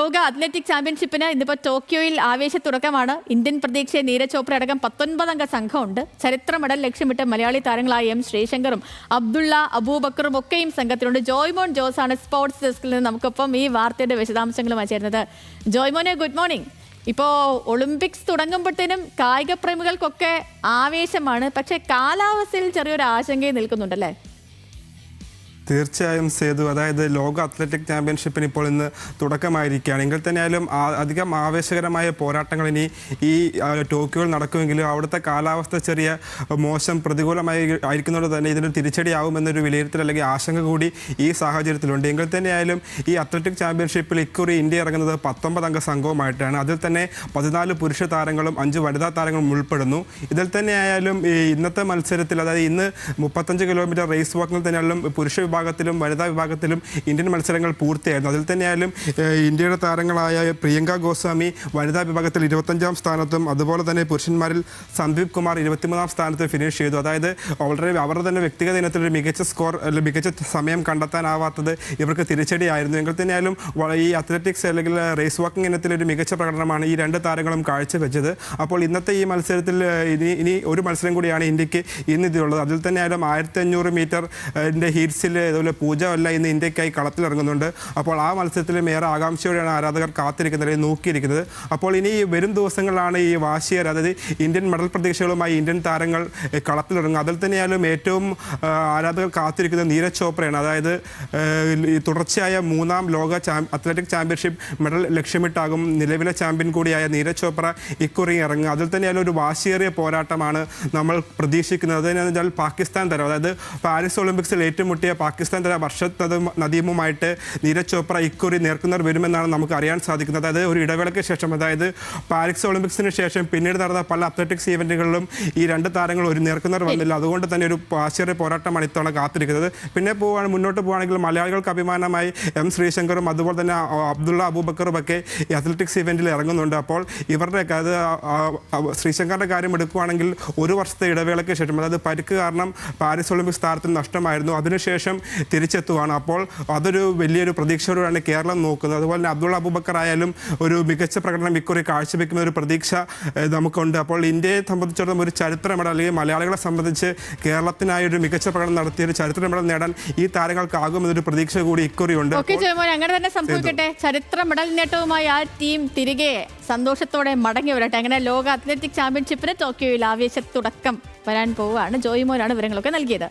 ലോക അത്ലറ്റിക് ചാമ്പ്യൻഷിപ്പിന് ഇന്നിപ്പോൾ ടോക്കിയോയിൽ ആവേശത്തുടക്കമാണ്. ഇന്ത്യൻ പ്രതീക്ഷയെ നീരജ് ചോപ്ര അടക്കം 19 അംഗ സംഘമുണ്ട്. ചരിത്ര മെഡൽ ലക്ഷ്യമിട്ട് മലയാളി താരങ്ങളായ എം ശ്രീശങ്കറും അബ്ദുള്ള അബൂബക്കറും ഒക്കെയും സംഘത്തിലുണ്ട്. ജോയ്മോൻ ജോസാണ് സ്പോർട്സ് ഡെസ്കിൽ നിന്ന് നമുക്കൊപ്പം ഈ വാർത്തയുടെ വിശദാംശങ്ങളുമായി ചേരുന്നത്. ജോയ്മോനെ, ഗുഡ് മോർണിംഗ്. ഇപ്പോൾ ഒളിമ്പിക്സ് തുടങ്ങുമ്പോഴത്തേനും കായിക പ്രേമികൾക്കൊക്കെ ആവേശമാണ്, പക്ഷേ കാലാവസ്ഥയിൽ ചെറിയൊരു ആശങ്കയും നിൽക്കുന്നുണ്ടല്ലേ? തീർച്ചയായും സേതു, അതായത് ലോക അത്ലറ്റിക് ചാമ്പ്യൻഷിപ്പിന് ഇപ്പോൾ ഇന്ന് തുടക്കമായിരിക്കുകയാണ്. എങ്കിൽ തന്നെയായാലും അധികം ആവേശകരമായ പോരാട്ടങ്ങൾ ഇനി ഈ ടോക്കിയോയിൽ നടക്കുമെങ്കിലും അവിടുത്തെ കാലാവസ്ഥ ചെറിയ മോശം പ്രതികൂലമായി ആയിരിക്കുന്നതുകൊണ്ട് തന്നെ ഇതിന് തിരിച്ചടിയാവുമെന്നൊരു വിലയിരുത്തൽ അല്ലെങ്കിൽ ആശങ്ക കൂടി ഈ സാഹചര്യത്തിലുണ്ട്. എങ്കിൽ തന്നെയായാലും ഈ അത്ലറ്റിക് ചാമ്പ്യൻഷിപ്പിൽ ഇക്കുറി ഇന്ത്യ ഇറങ്ങുന്നത് 19 അംഗ സംഘവുമായിട്ടാണ്. അതിൽ തന്നെ 14 പുരുഷ താരങ്ങളും 5 വനിതാ താരങ്ങളും ഉൾപ്പെടുന്നു. ഇതിൽ തന്നെയായാലും ഈ ഇന്നത്തെ മത്സരത്തിൽ, അതായത് ഇന്ന് 35 കിലോമീറ്റർ റേസ് വാക്കിൽ തന്നെയായാലും പുരുഷ വിഭാഗത്തിലും വനിതാ വിഭാഗത്തിലും ഇന്ത്യൻ മത്സരങ്ങൾ പൂർത്തിയായിരുന്നു. അതിൽ തന്നെയായാലും ഇന്ത്യയുടെ താരങ്ങളായ പ്രിയങ്ക ഗോസ്വാമി വനിതാ വിഭാഗത്തിൽ 25-ാം സ്ഥാനത്തും അതുപോലെ തന്നെ പുരുഷന്മാരിൽ സന്ദീപ് കുമാർ 23-ാം സ്ഥാനത്ത് ഫിനിഷ് ചെയ്തു. അതായത് വളരെ അവരുടെ തന്നെ വ്യക്തിഗത ഇനത്തിൽ ഒരു മികച്ച സ്കോർ അല്ലെങ്കിൽ മികച്ച സമയം കണ്ടെത്താനാവാത്തത് ഇവർക്ക് തിരിച്ചടിയായിരുന്നു. എങ്കിൽ തന്നെയായാലും ഈ അത്ലറ്റിക്സ് അല്ലെങ്കിൽ റേസ് വാക്കിംഗ് ഇനത്തിൽ ഒരു മികച്ച പ്രകടനമാണ് ഈ രണ്ട് താരങ്ങളും കാഴ്ചവെച്ചത്. അപ്പോൾ ഇന്നത്തെ ഈ മത്സരത്തിൽ ഇനി ഒരു മത്സരം കൂടിയാണ് ഇന്ത്യക്ക് ഇന്ന് ഇതിലുള്ളത്. അതിൽ തന്നെയായാലും 1500 മീറ്ററിൻ്റെ ഹീറ്റ്സിൽ അതുപോലെ പൂജ അല്ല ഇന്ന് ഇന്ത്യക്കായി കളത്തിലിറങ്ങുന്നുണ്ട്. അപ്പോൾ ആ മത്സരത്തിൽ ഏറെ ആകാംക്ഷയോടെയാണ് ആരാധകർ കാത്തിരിക്കുന്നത്, നോക്കിയിരിക്കുന്നത്. അപ്പോൾ ഇനി വരും ദിവസങ്ങളിലാണ് ഈ വാശിയേറെ, അതായത് ഇന്ത്യൻ മെഡൽ പ്രതീക്ഷകളുമായി ഇന്ത്യൻ താരങ്ങൾ കളത്തിലിറങ്ങും. അതിൽ തന്നെയായാലും ഏറ്റവും ആരാധകർ കാത്തിരിക്കുന്നത് നീരജ് ചോപ്രയാണ്. അതായത് തുടർച്ചയായ 3-ാം ലോക അത്ലറ്റിക് ചാമ്പ്യൻഷിപ്പ് മെഡൽ ലക്ഷ്യമിട്ടാകും നിലവിലെ ചാമ്പ്യൻ കൂടിയായ നീരജ് ചോപ്ര ഇക്കുറി ഇറങ്ങുക. അതിൽ തന്നെയായാലും ഒരു വാശിയേറിയ പോരാട്ടമാണ് നമ്മൾ പ്രതീക്ഷിക്കുന്നത്. അതെന്നു വെച്ചാൽ പാകിസ്ഥാൻ തരം, അതായത് പാരീസ് ഒളിമ്പിക്സിൽ ഏറ്റുമുട്ടിയ പാകിസ്ഥാൻ തരം വർഷത് നദീമുമായിട്ട് നീരജ് ചോപ്ര ഇക്കുറി നേർക്കുനേർ വരുമെന്നാണ് നമുക്ക് അറിയാൻ സാധിക്കുന്നത്. അതായത് ഒരു ഇടവേളയ്ക്ക് ശേഷം, അതായത് പാരീസ് ഒളിമ്പിക്സിന് ശേഷം പിന്നീട് നടന്ന പല അത്ലറ്റിക്സ് ഈവൻറ്റുകളിലും ഈ രണ്ട് താരങ്ങൾ ഒരു നേർക്കുനേർ വന്നില്ല. അതുകൊണ്ട് തന്നെ ഒരു വാശിയേറിയ പോരാട്ടമാണ് ഇത്തവണ കാത്തിരിക്കുന്നത്. പിന്നെ മുന്നോട്ട് പോവുകയാണെങ്കിൽ മലയാളികൾക്ക് അഭിമാനമായി എം ശ്രീശങ്കറും അതുപോലെ തന്നെ അബ്ദുള്ള അബൂബക്കറും ഒക്കെ ഈ അത്ലറ്റിക്സ് ഇവൻറ്റിൽ ഇറങ്ങുന്നുണ്ട്. അപ്പോൾ ഇവരുടെ അത് ശ്രീശങ്കറിൻ്റെ കാര്യം എടുക്കുകയാണെങ്കിൽ ഒരു വർഷത്തെ ഇടവേളയ്ക്ക് ശേഷം, അതായത് പരിക്ക് കാരണം പാരീസ് ഒളിമ്പിക്സ് താരത്തിന് നഷ്ടമായിരുന്നു, അതിനുശേഷം തിരിച്ചെത്തുകയാണ്. അപ്പോൾ അതൊരു വലിയൊരു പ്രതീക്ഷയോടെയാണ് കേരളം നോക്കുന്നത്. അതുപോലെ തന്നെ അബ്ദുള്ള അബൂബക്കർ ആയാലും ഒരു മികച്ച പ്രകടനം ഇക്കുറി കാഴ്ചവെക്കുന്ന ഒരു പ്രതീക്ഷ നമുക്കുണ്ട്. അപ്പോൾ ഇന്ത്യയെ സംബന്ധിച്ചിടത്തോളം ഒരു ചരിത്ര മെഡൽ, അല്ലെങ്കിൽ മലയാളികളെ സംബന്ധിച്ച് കേരളത്തിനായി ഒരു മികച്ച പ്രകടനം നടത്തിയ ഒരു ചരിത്ര മെഡൽ നേടാൻ ഈ താരങ്ങൾക്കാകുമെന്നൊരു പ്രതീക്ഷ കൂടി ഇക്കുറി ഉണ്ട്. അങ്ങനെ തന്നെ സംഭവിക്കട്ടെ. ചരിത്ര മെഡൽ നേട്ടവുമായി ആ ടീം തിരികെ സന്തോഷത്തോടെ മടങ്ങി വരട്ടെ. അങ്ങനെ ലോക അത്ലറ്റിക് ചാമ്പ്യൻഷിപ്പിന് ടോക്കിയോയിൽ ആവേശത്തുടക്കം വരാൻ പോവുകയാണ്. ജോയിമോനാണ് വിവരങ്ങളൊക്കെ നൽകിയത്.